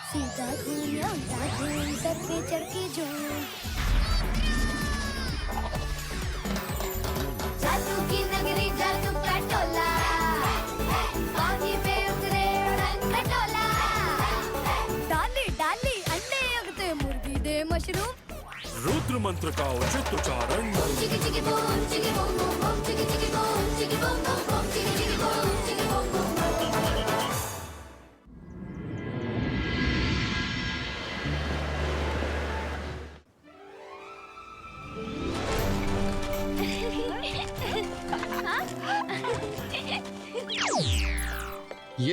सीधा घूम या उल्टा घूम, सर पे चढ़ के झूम। जादू की नगरी, जादू का टोला, पानी पे उतरे उड़न खटोला। डाली डाली अंडे अगते, मुर्गी दे मशरूम। रुद्र मंत्र का उचित उच्चारण। चिकी चिकी बूम, चिकी बूम बूम बूम, चिकी चिकी बूम, चिकी बूम बूम बूम, चिकी चिकी बूम, चिकी बूम बूम बूम।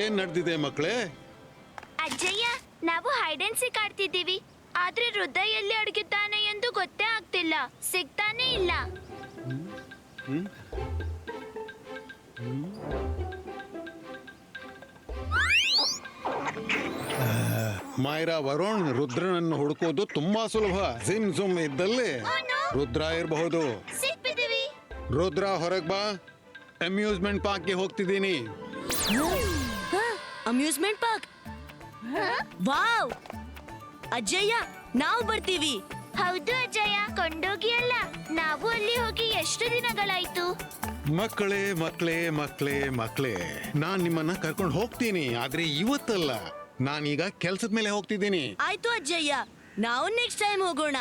ಏನ್ ನಡೆದಿದೆ ಮಕ್ಕಳೇ? ಅಜ್ಜಯ್ಯ, ನಾವು ಹೈಡ್ ಅಂಡ್ ಸೀಕ್ ಆಡ್ತಿದ್ದೀವಿ. ಆದ್ರೆ ರುದ್ರ ಎಲ್ಲಿ ಅಡಗಿದ್ದಾನೆ ಎಂದು ಗೊತ್ತೇ ಆಗ್ತಿಲ್ಲ. ಸಿಗ್ತಾನೆ ಇಲ್ಲ. ಮಾಯರಾ, ವರುಣ್, ರುದ್ರನನ್ನು ಹುಡುಕೋದು ತುಂಬಾ ಸುಲಭ. ಜಿಮ್ ಜುಮ್ ಇದ್ದಲ್ಲಿ ರುದ್ರ ಇರಬಹುದು. ಸಿಕ್ಬಿದ್ದೀವಿ. ರುದ್ರ, ಹೊರಗ್ ಬಾ. ಅಮ್ಯೂಸ್ಮೆಂಟ್ ಪಾರ್ಕ್ಗೆ ಹೋಗ್ತಿದ್ದೀನಿ. Amusement park? ವಾವ್! ಅಜ್ಜಯ್ಯ, ನಾವು ಬರ್ತೀವಿ. ಹೌದು ಅಜ್ಜಯ್ಯ, ಕೊಂಡೋಗಿ ಅಲ್ಲ. ನಾವು ಅಲ್ಲಿ ಹೋಗಿ ಎಷ್ಟು ದಿನಗಳಾಯ್ತು. ಮಕ್ಕಳೇ ಮಕ್ಕಳೇ ಮಕ್ಕಳೇ ಮಕ್ಕಳೇ, ನಾನ್ ನಿಮ್ಮನ್ನ ಕರ್ಕೊಂಡು ಹೋಗ್ತೀನಿ, ಆದ್ರೆ ಇವತ್ತಲ್ಲ. ನಾನೀಗ ಕೆಲ್ಸದ ಮೇಲೆ ಹೋಗ್ತಿದ್ದೀನಿ. ಆಯ್ತು ಅಜ್ಜಯ್ಯ, ನಾವು ನೆಕ್ಸ್ಟ್ ಟೈಮ್ ಹೋಗೋಣ.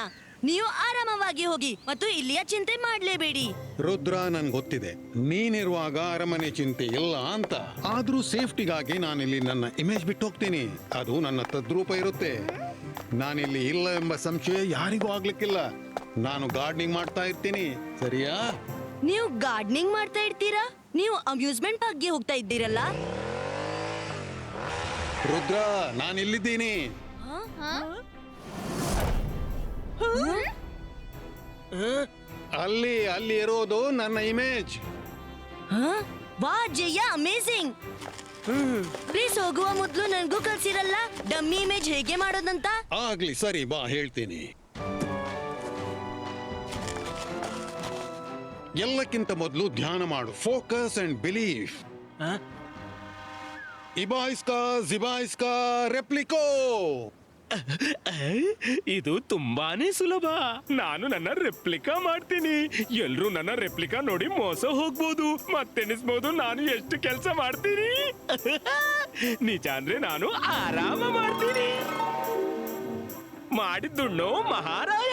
ನೀವು ಆರಾಮವಾಗಿ ಹೋಗಿ ಮತ್ತು ಇಲ್ಲಿಯ ಚಿಂತೆ ಮಾಡ್ಲೇಬೇಡಿ. ರುದ್ರ, ನನ್ ಗೊತ್ತಿದೆ ನೀನಿರುವಾಗ ಅರಮನೆ ಚಿಂತೆ ಇಲ್ಲ ಅಂತ. ಆದ್ರೂ ಸೇಫ್ಟಿಗಾಗಿ ನಾನಿಲ್ಲಿ ನನ್ನ ಇಮೇಜ್ ಬಿಟ್ಟು ಹೋಗ್ತೀನಿ. ಅದು ನನ್ನ ತದ್ರೂಪ ಇರುತ್ತೆ. ನಾನಿಲ್ಲಿ ಇಲ್ಲ ಎಂಬ ಸಂಶಯ ಯಾರಿಗೂ ಆಗ್ಲಿಕ್ಕಿಲ್ಲ. ನಾನು ಗಾರ್ಡನಿಂಗ್ ಮಾಡ್ತಾ ಇರ್ತೀನಿ, ಸರಿಯಾ? ನೀವು ಗಾರ್ಡನಿಂಗ್ ಮಾಡ್ತಾ ಇರ್ತೀರಾ? ನೀವು ಅಮ್ಯೂಸ್ಮೆಂಟ್ ಪಾರ್ಕ್ಗೆ ಹೋಗ್ತಾ ಇದ್ದೀರಲ್ಲ? ರುದ್ರ, ನಾನಿಲ್ಲಿದ್ದೀನಿ. ಅಲ್ಲಿ ಅಲ್ಲಿ ಇರೋದು ನನ್ನ ಇಮೇಜ್. ವಾ ಅಜ್ಜಯ್ಯ, ಅಮೇಜಿಂಗ್! ಪ್ಲೀಸ್ ಹೋಗುವ ಮೊದಲು ನನಗೂ ಕಲ್ಸಿರಲ್ಲ ಡಮ್ಮಿ ಇಮೇಜ್ ಹೇಗೆ ಮಾಡೋದಂತ. ಆಗ್ಲಿ, ಸರಿ, ಬಾ ಹೇಳ್ತೀನಿ. ಎಲ್ಲಕ್ಕಿಂತ ಮೊದಲು ಧ್ಯಾನ ಮಾಡು. Focus and belief. ಇಬಾಯಿಸ್ಕಾ ಜಿಬಾಯಿಸ್ಕಾ ರೆಪ್ಲಿಕೋ. ಇದು ತುಂಬಾನೇ ಸುಲಭ. ನಾನು ನನ್ನ ರೆಪ್ಲಿಕಾ ಮಾಡ್ತೀನಿ. ಎಲ್ರೂ ನನ್ನ ರೆಪ್ಲಿಕಾ ನೋಡಿ ಮೋಸ ಹೋಗ್ಬೋದು, ಮತ್ತೆನಿಸ್ಬೋದು ನಾನು ಎಷ್ಟು ಕೆಲಸ ಮಾಡ್ತೀನಿ. ನಿಜ ಅಂದ್ರೆ ನಾನು ಆರಾಮ ಮಾಡ್ತೀನಿ. ಮಾಡಿದ್ದುಣ್ಣೋ ಮಹಾರಾಯ.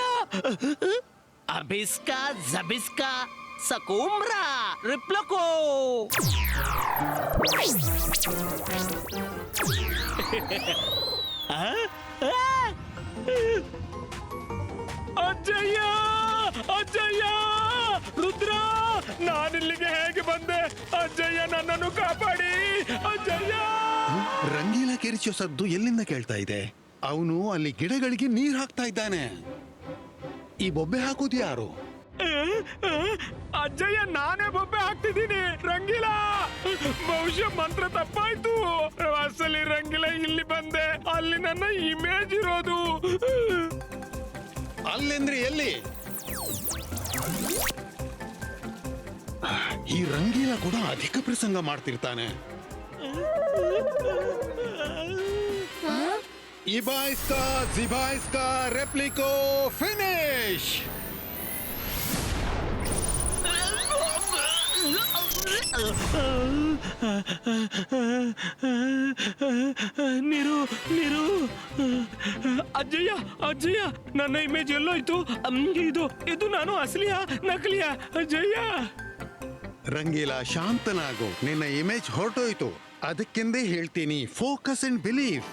ಅಬಿಸ್ಕಾ ಜಬಿಸ್ಕಾ ಸಕೂಮ್ರಾ ರಿಪ್ಲಕೋ. ಅಜ್ಜಯ್ಯ, ಅಜ್ಜಯ್ಯ, ರುದ್ರ, ನಾನಿಲ್ಲಿಗೆ ಹೇಗೆ ಬಂದೆ? ಅಜ್ಜಯ್ಯ, ನನ್ನನ್ನು ಕಾಪಾಡಿ ಅಜ್ಜಯ್ಯ. ರಂಗೀಲ ಕಿರಿಚೋ ಸದ್ದು ಎಲ್ಲಿಂದ ಕೇಳ್ತಾ ಇದೆ? ಅವನು ಅಲ್ಲಿ ಗಿಡಗಳಿಗೆ ನೀರ್ ಹಾಕ್ತಾ ಇದ್ದಾನೆ. ಈ ಬೊಬ್ಬೆ ಹಾಕೋದು ಯಾರು? ಅಜ್ಜಯ್ಯ, ನಾನೇ ಬೊಬ್ಬೆ ಹಾಕ್ತಿದ್ದೀನಿ. ರಂಗಿಲ, ಬಹುಶಃ ಮಂತ್ರ ತಪ್ಪಾಯ್ತು. ಅಸಲಿ ರಂಗಿಲ ಇಲ್ಲಿ ಬಂದೆ, ಅಲ್ಲಿ ನನ್ನ ಇಮೇಜ್ ಇರೋದು. ಅಲ್ಲೆಂದ್ರೆ ಎಲ್ಲಿ? ಈ ರಂಗೀಲ ಕೂಡ ಅಧಿಕ ಪ್ರಸಂಗ ಮಾಡ್ತಿರ್ತಾನೆ. ಇಬಾಯಿಸ್ಕಾ ಜಿಬಾಯಿಸ್ಕಾ ರೆಪ್ಲಿಕೋ ಫಿನಿಶ್. ನೀರು ನೀರು. ಅಜ್ಜಯ್ಯ, ಅಜ್ಜಯ್ಯ, ನನ್ನ ಇಮೇಜ್ ಎಲ್ಲೋಯ್ತು? ಇದು ಇದು ನಾನು ಅಸಲಿಯಾ ನಕಲಿಯಾ? ಅಜ್ಜಯ್ಯ. ರಂಗೀಲ, ಶಾಂತನಾಗು. ನಿನ್ನ ಇಮೇಜ್ ಹೊರಟೋಯ್ತು. ಅದಕ್ಕೆಂದೇ ಹೇಳ್ತೀನಿ, ಫೋಕಸ್ ಅಂಡ್ ಬಿಲೀವ್.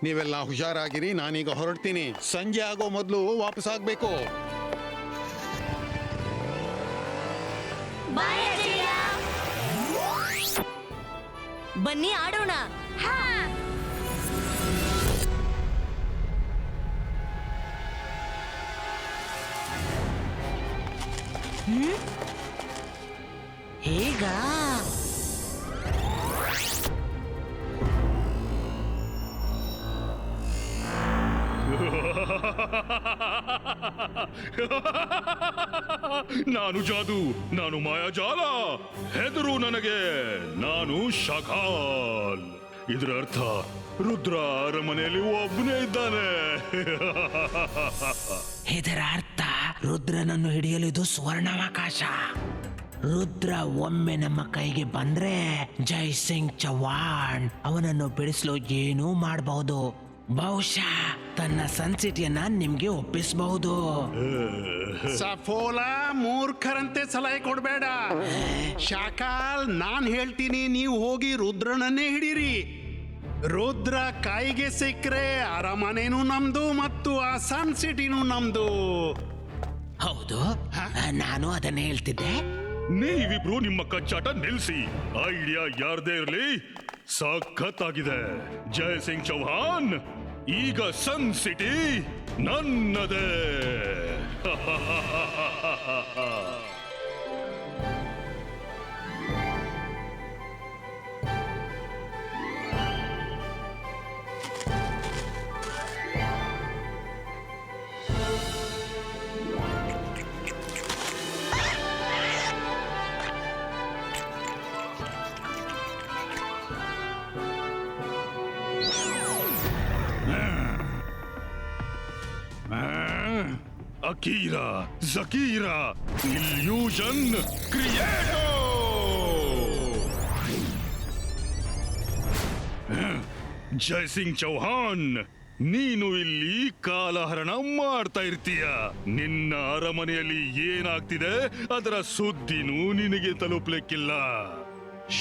ನೀವೆಲ್ಲ ಹುಷಾರಾಗಿರಿ, ನಾನೀಗ ಹೊರಡ್ತೀನಿ. ಸಂಜೆ ಆಗೋ ಮೊದಲು ವಾಪಸ್ ಆಗ್ಬೇಕು. ಬನ್ನಿ ಆಡೋಣ. ಹೇಗಾ? ನಾನು ಜಾದು, ನಾನು ಮಾಯಾಜಾಲ. ಹೆದರು ನನಗೆ, ನಾನು ಶಕಾಲ್. ಇದರ ಅರ್ಥ ರುದ್ರ ಅರಮನೆಯಲ್ಲಿ ಒಬ್ಬನೇ ಇದ್ದಾನೆ. ಇದರ ಅರ್ಥ ರುದ್ರನನ್ನು ಹಿಡಿಯಲು ಇದು ಸುವರ್ಣಾವಕಾಶ. ರುದ್ರ ಒಮ್ಮೆ ನಮ್ಮ ಕೈಗೆ ಬಂದ್ರೆ ಜೈ ಸಿಂಗ್ ಚೌಹಾಣ್ ಅವನನ್ನು ಬಿಡಿಸಲು ಏನೂ ಮಾಡಬಹುದು. ಬಹುಶಃ ತನ್ನ ಸನ್ಸಿಟಿಯನ್ನ ನಿಮ್ಗೆ ಒಪ್ಪಿಸಬಹುದು. ಸಫೋಲ ಮೂರ್ಖರಂತೆ ಸಲಹೆ ಕೊಡಬೇಡ. ಶಾಕಾಲ್, ನಾನ್ ಹೇಳ್ತೀನಿ, ನೀವು ಹೋಗಿ ರುದ್ರನನ್ನೇ ಹಿಡೀರಿ. ರುದ್ರ ಕೈಗೆ ಸಿಕ್ಕರೆ ಅರಮನೆನೂ ನಮ್ದು ಮತ್ತು ಆ ಸನ್ ಸಿಟಿನೂ ನಮ್ದು. ಹೌದು, ನಾನು ಅದನ್ನೇ ಹೇಳ್ತಿದ್ದೆ. ನೀವಿಬ್ರು ನಿಮ್ಮ ಕಚ್ಚಾಟ ನಿಲ್ಸಿ. ಐಡಿಯಾ ಯಾರ್ದೇ ಇರ್ಲಿ, ಸಖತ್ತಾಗಿದೆ. ಜೈ ಸಿಂಗ್ ಚೌಹಾಣ್, ಈಗ ಸನ್ ಸಿಟಿ ನನ್ನದೇ. Akira ಜಕೀರಾ illusion ಕ್ರಿಯೇಟೋ. ಜೈ ಸಿಂಗ್ ಚೌಹಾಣ್, ನೀನು ಇಲ್ಲಿ ಕಾಲಹರಣ ಮಾಡ್ತಾ ಇರ್ತೀಯ. ನಿನ್ನ ಅರಮನೆಯಲ್ಲಿ ಏನಾಗ್ತಿದೆ ಅದರ ಸುದ್ದಿನೂ ನಿನಗೆ ತಲುಪಲಿಕ್ಕಿಲ್ಲ.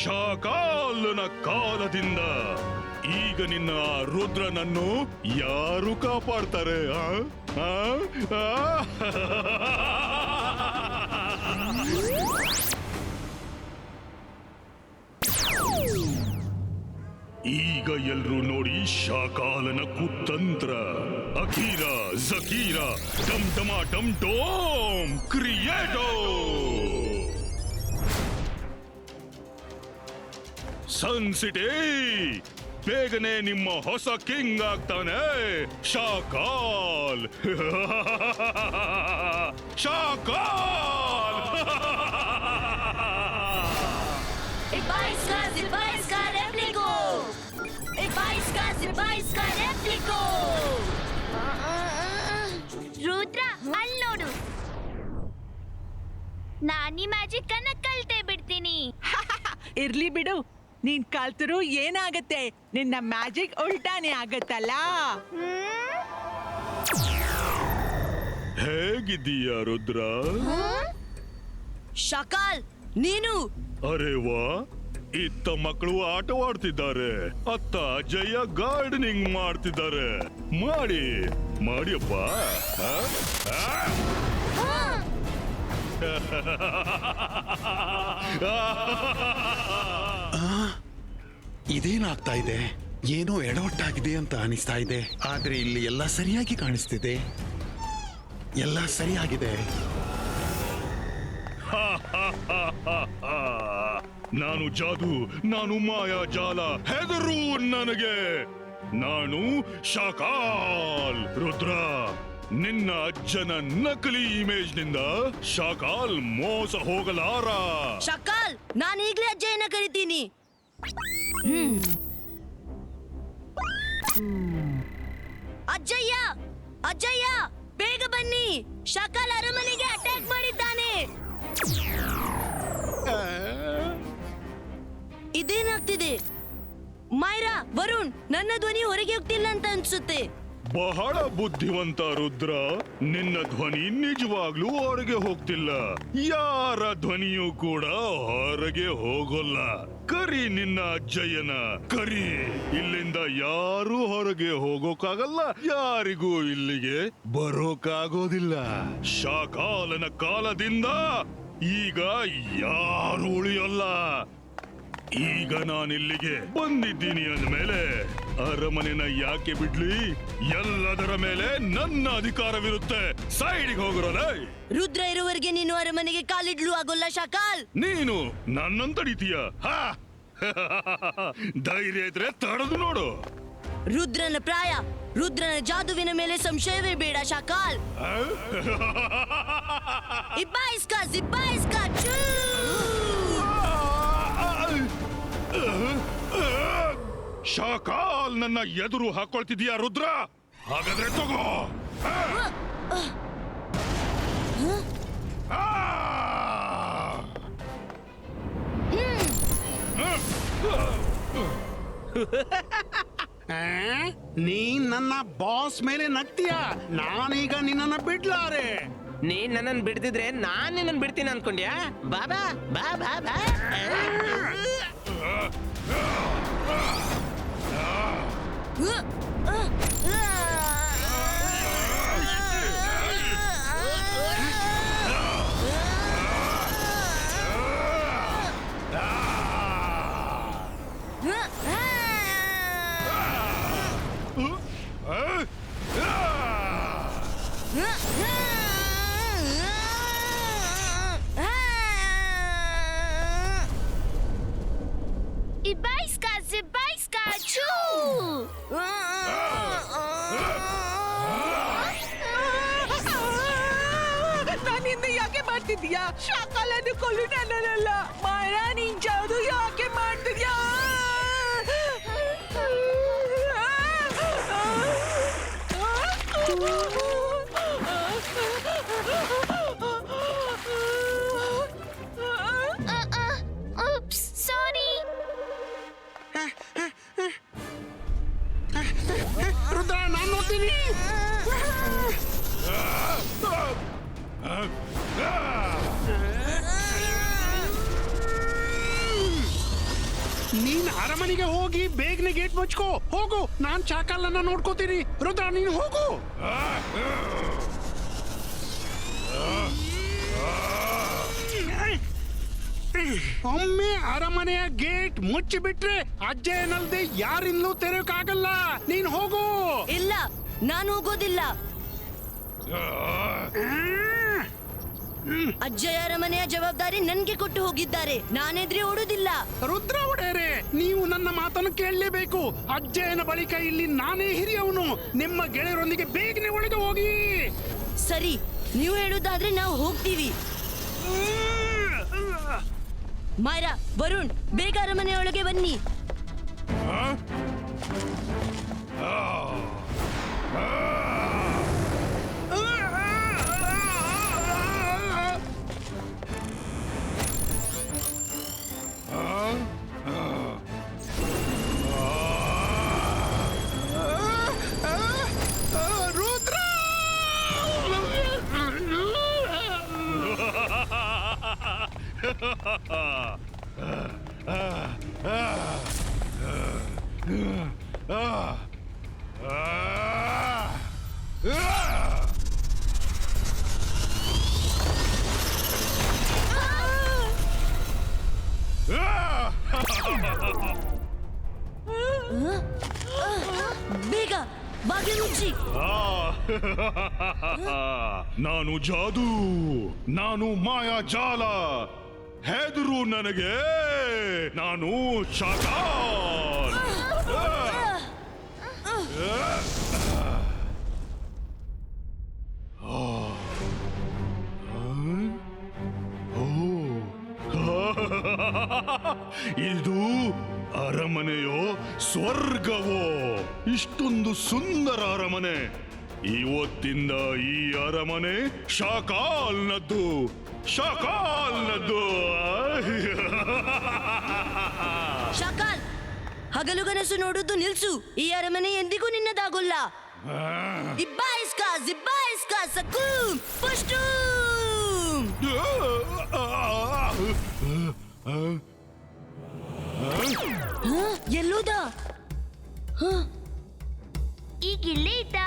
ಶಾಕಾಲನ ಕಾಲದಿಂದ ಈಗ ನಿನ್ನ ರುದ್ರನನ್ನು ಯಾರು ಕಾಪಾಡ್ತಾರೆ? ಈಗ ಎಲ್ರೂ ನೋಡಿ ಶಾಕಾಲನ ಕುತಂತ್ರ. ಅಕೀರಾ ಜಕೀರಾ ಡಮ್ ಡಮ ಡಮ್ ಡೋಮ್ ಕ್ರಿಯೇಟೋ. ಸನ್ ಸಿಟಿ ಬೇಗನೆ ನಿಮ್ಮ ಹೊಸ ಕಿಂಗ್ ಆಗ್ತಾನೆ. ಶಾಕಾಲ್ ಶಾಕಾಲ್. ರುದ್ರ, ಅಲ್ಲಿ ನೋಡು. ನಾನೀ ಮ್ಯಾಜಿಕ್ ಅನ್ನ ಕಲ್ತೇ ಬಿಡ್ತೀನಿ. ಇರ್ಲಿ ಬಿಡು, ನೀನ್ ಕಲ್ತರು ಏನಾಗತ್ತೆ, ನಿನ್ನ ಮ್ಯಾಜಿಕ್ ಉಲ್ಟಾನೇ ಆಗತ್ತಲ್ಲ. ಹೇಗಿದ್ದೀಯಾ ರುದ್ರ? ಶಕಾಲ್, ನೀನು? ಅರೆ ವಾ, ಇತ್ತ ಮಕ್ಕಳು ಆಟವಾಡ್ತಿದ್ದಾರೆ, ಅತ್ತ ಜಯ ಗಾರ್ಡನಿಂಗ್ ಮಾಡ್ತಿದ್ದಾರೆ. ಮಾಡಿ ಮಾಡಿಯಪ್ಪ. ಇದೇನಾಗ್ತಾ ಇದೆ? ಏನೋ ಎಡವಟ್ಟಾಗಿದೆ ಅಂತ ಅನಿಸ್ತಾ ಇದೆ. ಆದ್ರೆ ಇಲ್ಲಿ ಎಲ್ಲ ಸರಿಯಾಗಿ ಕಾಣಿಸ್ತಿದೆ. ಎಲ್ಲ ಸರಿಯಾಗಿದೆ. ನಾನು ಜಾದು, ನಾನು ಮಾಯಾಜಾಲ, ಹೆದರು ನನಗೆ. ನಾನು ಶಾಕಾಲ್. ರುದ್ರ, ನಿನ್ನ ಅಜ್ಜನ ನಕಲಿ ಇಮೇಜ್ ನಿಂದ ಶಾಕಾಲ್ ಮೋಸ ಹೋಗಲಾರ. ಶಕಾಲ್, ನಾನು ಈಗ್ಲೇ ಅಜ್ಜಯ್ಯನ ಕರಿತೀನಿ. ಅಜ್ಜಯ್ಯ, ಅಜ್ಜಯ್ಯ, ಬೇಗ ಬನ್ನಿ. ಶಕಾಲ್ ಅರಮನೆಗೆ ಅಟ್ಯಾಕ್ ಮಾಡಿದ್ದಾನೆ. ಇದೇನಾಗ್ತಿದೆ? ಮೈರಾ, ವರುಣ್, ನನ್ನ ಧ್ವನಿ ಹೊರಗೆ ಹೋಗ್ತಿಲ್ಲ ಅಂತ ಅನ್ಸುತ್ತೆ. ಬಹಳ ಬುದ್ಧಿವಂತ ರುದ್ರ. ನಿನ್ನ ಧ್ವನಿ ನಿಜವಾಗ್ಲೂ ಹೊರಗೆ ಹೋಗ್ತಿಲ್ಲ. ಯಾರ ಧ್ವನಿಯೂ ಕೂಡ ಹೊರಗೆ ಹೋಗೋಲ್ಲ. ಕರಿ ನಿನ್ನ ಅಜ್ಜಯ್ಯನ, ಕರಿ. ಇಲ್ಲಿಂದ ಯಾರು ಹೊರಗೆ ಹೋಗೋಕ್ಕಾಗಲ್ಲ, ಯಾರಿಗೂ ಇಲ್ಲಿಗೆ ಬರೋಕ್ಕಾಗೋದಿಲ್ಲ. ಶಾಕಾಲನ ಕಾಲದಿಂದ ಈಗ ಯಾರು ಉಳಿಯಲ್ಲ. ಈಗ ನಾನಿಲ್ಲಿಗೆ ಬಂದಿದ್ದೀನಿ ಅಂದ್ಮೇಲೆ ಅರಮನೆನ ಯಾಕೆ ಬಿಡ್ಲಿ? ಎಲ್ಲದರ ಮೇಲೆ ನನ್ನ ಅಧಿಕಾರವಿರುತ್ತೆ. ಸೈಡಿಗೆ ಹೋಗಿರೋಲ್ಲ. ರುದ್ರ ಇರುವವರೆಗೆ ನೀನು ಅರಮನೆಗೆ ಕಾಲಿಡ್ಲು ಆಗೋಲ್ಲ ಶಕಾಲ್. ನೀನು ನನ್ನನ್ನು ತಡಿತೀಯ? ಧೈರ್ಯ ಇದ್ರೆ ತಡೆದು ನೋಡು. ರುದ್ರನ ಪ್ರಾಯ, ರುದ್ರನ ಜಾದುವಿನ ಮೇಲೆ ಸಂಶಯವೇ ಬೇಡ ಶಕಾಲ್. ಇಬ್ಬಾಯಿಸ್ಕಾ, ಜಿಬ್ಬಾಯಿಸ್ಕಾ, ಶಾಕಾಲ್ ನನ್ನ ಎದುರು ಹಾಕೊಳ್ತಿದ್ಯಾ ರುದ್ರ? ಹಾಗಾದ್ರೆ ತಗೋ. ನೀನ್ ನನ್ನ ಬಾಸ್ ಮೇಲೆ ನಗ್ತೀಯ, ನಾನೀಗ ನಿನ್ನನ್ನ ಬಿಡ್ಲಾರೆ. ನೀನ್ ನನ್ನನ್ ಬಿಡ್ತಿದ್ರೆ ನಾನ್ ನಿನ್ನನ್ ಬಿಡ್ತೀನಿ ಅನ್ಕೊಂಡ್ಯಾ? ಬಾಬಾ ಬಾ ಬಾ ಬಾ. Ibaiska, choo! ನಾನಿಂದ ಯಾಕೆ ಮಾಡ್ತಿದ್ಯಾ? ಶಾಕಾಲನ್ನು ಕೊಲ್ಲು ನನ್ನಲ್ಲ. ಮಾಯಾ ನೀನ್ ಜಾದು ಯಾಕೆ ಮಾಡ್ತಿದ್ಯಾ? Oops, sorry. ರುದ್ರ, ನಾನ್ ನೋಡ್ತೀನಿ. ನೀನ್ ಅರಮನೆಗೆ ಹೋಗಿ ಬೇಗನೆ ಗೇಟ್ ಮುಚ್ಕೋ. ಹೋಗು, ನಾನ್ ಚಾಕಲನ್ನ ನೋಡ್ಕೋತೀನಿ. ರುದ್ರ, ನೀನು ಹೋಗು. ಒಮ್ಮೆ ಅರಮನೆಯ ಗೇಟ್ ಮುಚ್ಚಿಬಿಟ್ರೆ ಅಜ್ಜಯ್ಯನಲ್ದೆ ಯಾರಿಂದಲೂ ತೆರೆಯೋಕ್ಕಾಗಲ್ಲ. ನೀನ್ ಹೋಗು. ಇಲ್ಲ, ನಾನು ಹೋಗೋದಿಲ್ಲ. ಅಜ್ಜಯ್ಯ ಅರಮನೆಯ ಜವಾಬ್ದಾರಿ ನನ್ಗೆ ಕೊಟ್ಟು ಹೋಗಿದ್ದಾರೆ. ನಾನೆದ್ರೆ ಓಡುದಿಲ್ಲ. ರುದ್ರ ಒಡೆಯರೆ, ನೀವು ನನ್ನ ಮಾತನ್ನು ಕೇಳಲೇಬೇಕು. ಅಜ್ಜಯ್ಯನ ಬಳಿಕ ಇಲ್ಲಿ ನಾನೇ ಹಿರಿಯವನು. ನಿಮ್ಮ ಗೆಳೆಯರೊಂದಿಗೆ ಬೇಗನೆ ಒಳಗೆ ಹೋಗಿ. ಸರಿ, ನೀವು ಹೇಳುದಾದ್ರೆ ನಾವು ಹೋಗ್ತೀವಿ. ಮಾಯರಾ, ವರುಣ್, ಬೇಗ ಅರಮನೆಯೊಳಗೆ ಬನ್ನಿ. ಬೇಗ ಬಾಗಿಲು ಮುಚ್ಚಿ. ನಾನು ಜಾದು, ನಾನು ಮಾಯಾಜಾಲ. ಹೆದರು ನನಗೆ, ನಾನು ಶಾಕಾಲ್. ಇದು ಅರಮನೆಯೋ ಸ್ವರ್ಗವೋ? ಇಷ್ಟೊಂದು ಸುಂದರ ಅರಮನೆ. ಇವತ್ತಿಂದ ಈ ಅರಮನೆ ಶಾಕಾಲ್ನದ್ದು, ಶಾಕಾಲ್ನದ್ದು. ಶಾಕಾಲ್, ಹಗಲುಗನಸು ನೋಡುದು ನಿಲ್ಸು. ಈ ಅರಮನೆ ಎಂದಿಗೂ ನಿನ್ನದಾಗೋಲ್ಲ. ಇಬ್ಬಾಯಿಸ್ಕ ಸಕೂಮ್ ಪುಷ್ಟೂಮ್. ಎಲ್ಲೋದ? ಈಗ ಇಲ್ಲೇ ಇದ್ದ.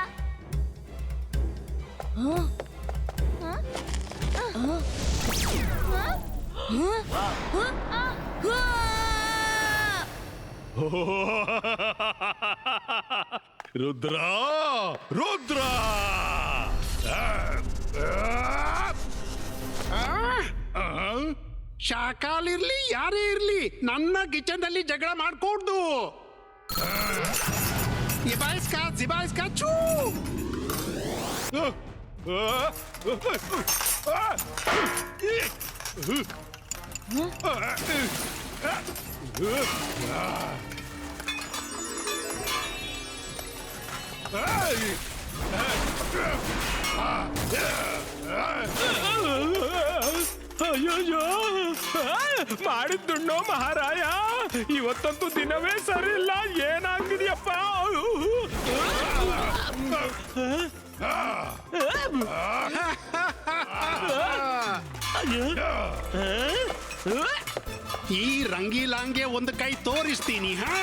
ರುದ್ರ, ರುದ್ರ! ಶಾಕಾಲ್ ಇರ್ಲಿ, ಯಾರೇ ಇರ್ಲಿ, ನನ್ನ ಕಿಚನ್ನಲ್ಲಿ ಜಗಳ ಮಾಡ್ಕೊಡ್ದು. ಜಿಬಾಯಿಸ್ಕ ಚೂ. ಅಯ್ಯೋ ಮಾಡಿದ್ದುಣ್ಣೋ ಮಹಾರಾಯ, ಇವತ್ತಂತೂ ದಿನವೇ ಸರಿ ಇಲ್ಲ. ಏನಾಗ್ತಿದ್ಯಪ್ಪ? ಈ ರಂಗೀಲಾಂಗೆ ಒಂದು ಕೈ ತೋರಿಸ್ತೀನಿ. ಹಾ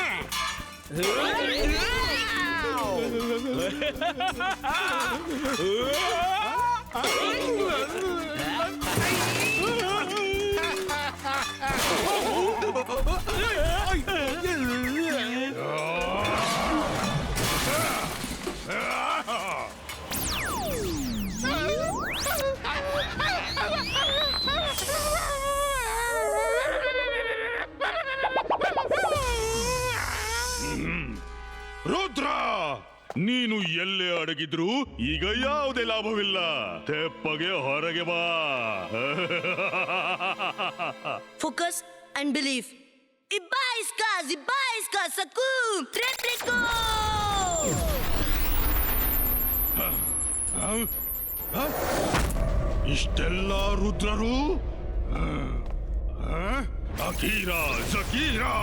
ರುದ್ರ, ನೀನು ಎಲ್ಲೇ ಅಡಗಿದ್ರು ಈಗ ಯಾವುದೇ ಲಾಭವಿಲ್ಲ. ತೆಪ್ಪಗೆ ಹೊರಗೆ ಬಾ. Focus and believe. Ibaiska, Saku, Replico! ಇಷ್ಟೆಲ್ಲ ರುದ್ರರು? ಅಕೀರಾ, ಜಕೀರಾ!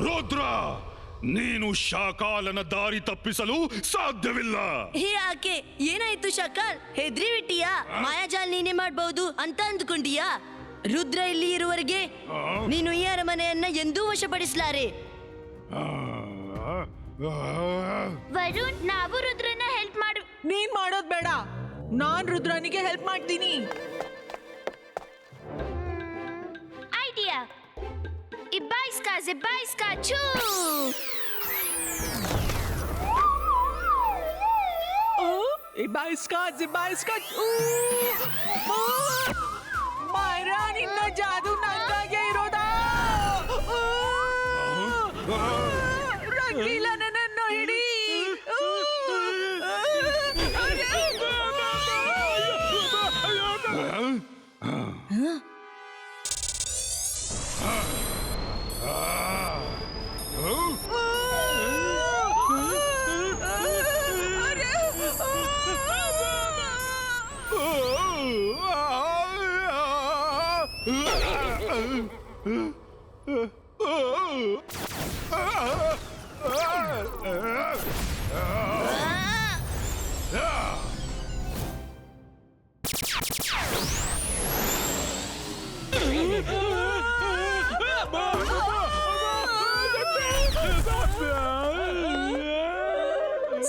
ರುದ್ರ, ನೀನು ಶಾಕಾಲನ ದಾರಿ ತಪ್ಪಿಸಲು ಸಾಧ್ಯವಿಲ್ಲ. ಯಾಕೆ? ಏನಾಯ್ತು ಶಕಾಲ್? ಹೆದ್ರಿ ಬಿಟ್ಟಿಯಾ? ಮಾಯಾಜಾಲ್ ನೀನೇ ಮಾಡ್ಬಹುದು ಅಂತ ಅಂದ್ಕೊಂಡಿಯಾ? ರುದ್ರ ಇಲ್ಲಿ ಇರುವವರೆಗೆ ನೀನು ಈ ಅರಮನೆಯನ್ನ ಎಂದೂ ವಶಪಡಿಸಲಾರೆ. ವರುಣ್, ನಾವು ರುದ್ರನ ಹೆಲ್ಪ್ ಮಾಡು. ನೀನ್ ಮಾಡೋದ್ ಬೇಡ, ನಾನ್ ರುದ್ರನಿಗೆ ಹೆಲ್ಪ್ ಮಾಡ್ತೀನಿ. ಐಡಿಯಾ. Ibaiska, choo! Ibaiska, ಮಾಯರಾ, ನಿನ್ನ ಜಾದು ನಂಗಾಗೆ ಇರೋದಾ? ರಂಗೀಲ, ನನ್ನನ್ನು ಹಿಡಿ.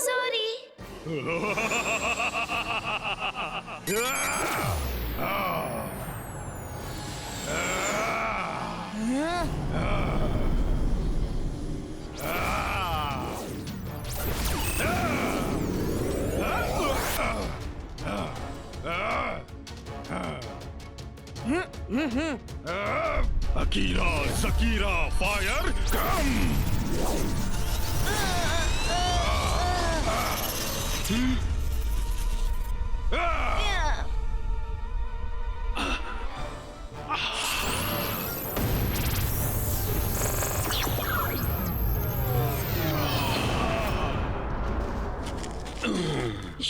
Sorry. Akira, Zakira, fire, come!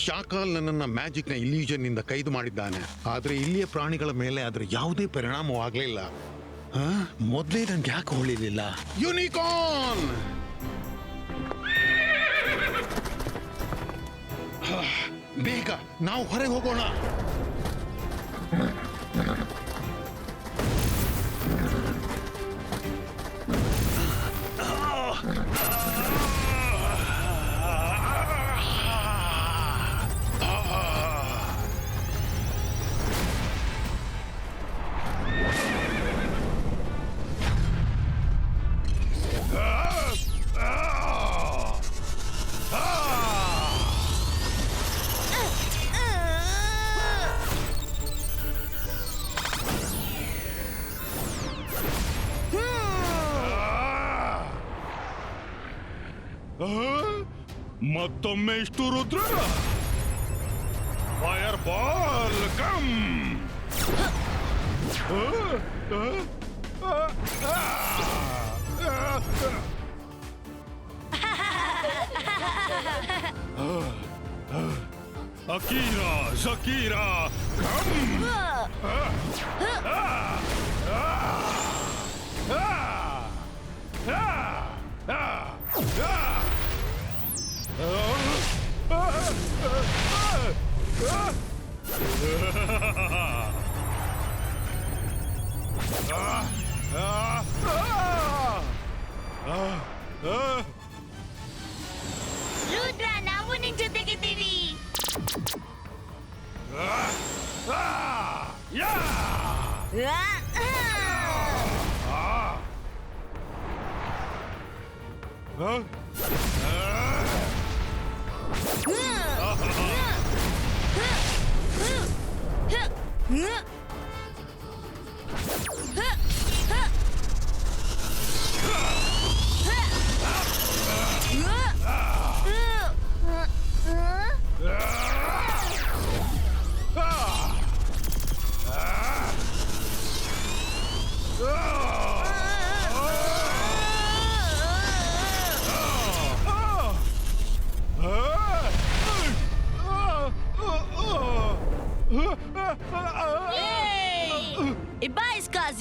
ಶಾಕಾಲ್ ನನ್ನನ್ನ ಮ್ಯಾಜಿಕ್ ನ ಇಲ್ಯೂಷನ್ ನಿಂದ ಕೈದು ಮಾಡಿದ್ದಾನೆ, ಆದ್ರೆ ಇಲ್ಲಿಯ ಪ್ರಾಣಿಗಳ ಮೇಲೆ ಅದರ ಯಾವುದೇ ಪರಿಣಾಮವಾಗಲಿಲ್ಲ. ಮೊದಲೇ ನನ್ಗೆ ಯಾಕೆ ಹೊಳಿಲಿಲ್ಲ? ಯೂನಿಕಾರ್ನ್! ಬೇಗ ನಾವು ಹೊರಗೆ ಹೋಗೋಣ. ಮತ್ತೊಮ್ಮೆ ಇಷ್ಟು Rudra fire ball come Akira Jakira come Rudra ನಾವು ನಿನ್ ಜೊತೆಗಿದ್ದೀವಿ.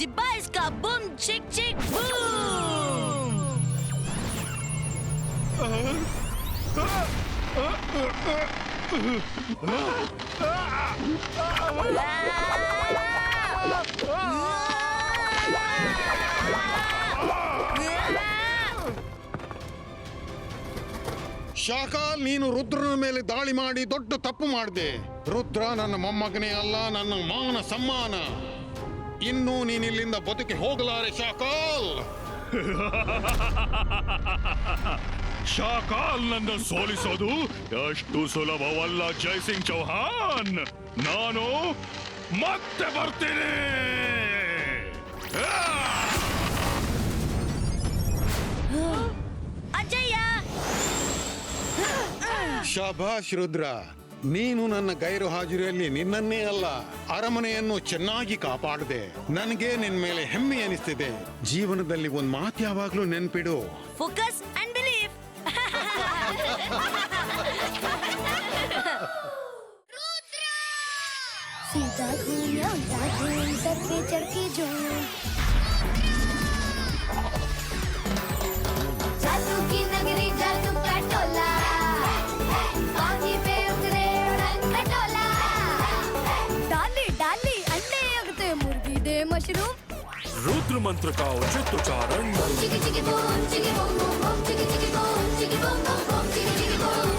Ibaiska, boom, chick, chick, boom! ಶಾಕಾಲ್, ನೀನು ರುದ್ರನ ಮೇಲೆ ದಾಳಿ ಮಾಡಿ ದೊಡ್ಡ ತಪ್ಪು ಮಾಡಿದೆ. ರುದ್ರ ನನ್ನ ಮೊಮ್ಮಗನೇ ಅಲ್ಲ, ನನ್ನ ಮಾನ ಸಮ್ಮಾನ. ಇನ್ನೂ ನೀನಿಲ್ಲಿಂದ ಬದುಕಿ ಹೋಗಲಾರೆ ಶಾಕಾಲ್. ಶಾಕಾಲ್ ನನ್ನ ಸೋಲಿಸೋದು ಅಷ್ಟು ಸುಲಭವಲ್ಲ ಜೈಸಿಂಗ್ ಚೌಹಾನ್. ನಾನು ಮತ್ತೆ ಬರ್ತೀನಿ. ಅಜಯ್ಯ! ಶಾಭಾಷ್ ರುದ್ರ, ನೀನು ನನ್ನ ಗೈರು ಹಾಜರಿಯಲ್ಲಿ ನಿನ್ನನ್ನೇ ಅಲ್ಲ, ಅರಮನೆಯನ್ನು ಚೆನ್ನಾಗಿ ಕಾಪಾಡಿದೆ. ನನಗೆ ನಿನ್ ಮೇಲೆ ಹೆಮ್ಮೆ ಅನಿಸ್ತಿದೆ. ಜೀವನದಲ್ಲಿ ಒಂದ್ ಮಾತು ಯಾವಾಗ್ಲೂ ನೆನ್ಪಿಡು, ಫೋಕಸ್ ಅಂಡ್ ಬಿಲೀವ್. सीधा घूम उल्टा घूम सर पे चढ़ के झूम जादू की नगरी जादू का टोला पानी पे उतरे उड़न खटोला डाली डाली अंडे उगते मुर्गी दे मशरूम रुद्र मंत्र का उचित उच्चारण चिकी चिकी बूम चिकी बूम बूम बूम चिकी चिकी बूम चिकी बूम बूम बूम चिकी चिकी बूम